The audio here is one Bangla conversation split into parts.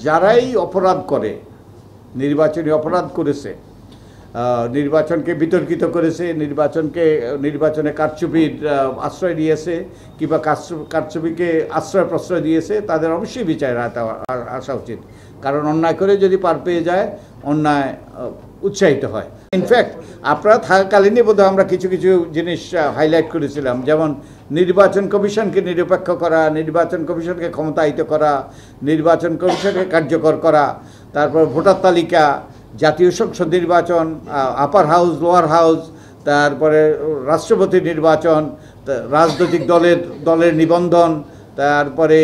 যারাই অপরাধ করে, নির্বাচনী অপরাধ করেছে, নির্বাচনকে বিতর্কিত করেছে, নির্বাচনে কারচুপির আশ্রয় দিয়েছে কিংবা কারচুপিকে আশ্রয় প্রশ্রয় দিয়েছে, তাদের অবশ্যই বিচার আসা উচিত। কারণ অন্যায় করে যদি পার পেয়ে যায়, অন্যায় উৎসাহিত হয়। ইনফ্যাক্ট আপনারা থাকাকালীনই বোধহয় আমরা কিছু কিছু জিনিস হাইলাইট করেছিলাম, যেমন নির্বাচন কমিশনকে নিরপেক্ষ করা, নির্বাচন কমিশনকে ক্ষমতায়িত করা, নির্বাচন কমিশনকে কার্যকর করা, তারপর ভোটার তালিকা, জাতীয় সংসদ নির্বাচন, আপার হাউস, লোয়ার হাউস, তারপরে রাষ্ট্রপতি নির্বাচন, রাজনৈতিক দলের নিবন্ধন, তারপরে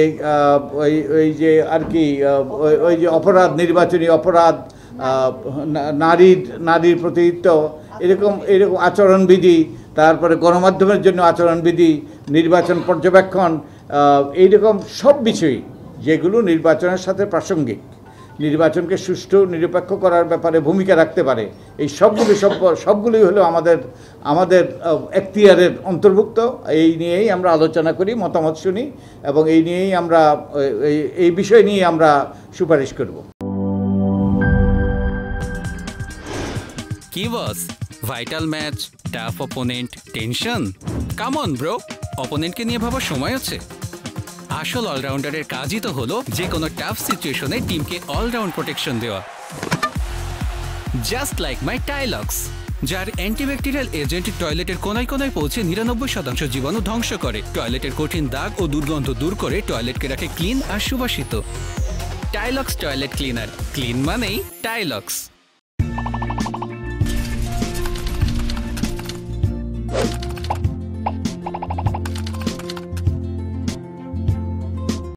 ওই যে আর কি ওই যে অপরাধ, নির্বাচনী অপরাধ, নারীর প্রতিনিধিত্ব, এরকম আচরণবিধি, তারপরে গণমাধ্যমের জন্য আচরণবিধি, নির্বাচন পর্যবেক্ষণ, এইরকম সব বিষয়ই যেগুলো নির্বাচনের সাথে প্রাসঙ্গিক, নির্বাচনকে সুষ্ঠু নিরপেক্ষ করার ব্যাপারে ভূমিকা রাখতে পারে, এই সবগুলোই হলো আমাদের এখতিয়ারের অন্তর্ভুক্ত। এই নিয়েই আমরা আলোচনা করি, মতামত শুনি, এবং এই বিষয় নিয়ে আমরা সুপারিশ করব। কি boss, vital match, tough opponent, tension? Come on bro, অপোনেন্টকে নিয়ে ভাবার সময় আছে। আসল অলরাউন্ডারের কাজই তো হলো যে কোনো টাফ সিচুয়েশনে টিমকে অলরাউন্ড প্রোটেকশন দেওয়া। জাস্ট লাইক মাই টাইলক্স, যার অ্যান্টিব্যাকটেরিয়াল এজেন্ট টয়লেটের কোনায় কোনায় পৌঁছে 99% জীবাণু ধ্বংস করে, টয়লেটের কঠিন দাগ ও দুর্গন্ধ দূর করে টয়লেটকে রাখে ক্লিন আর সুবাসিত। টাইলক্স টয়লেট ক্লিনার, ক্লিন মানেই টাইলক্স।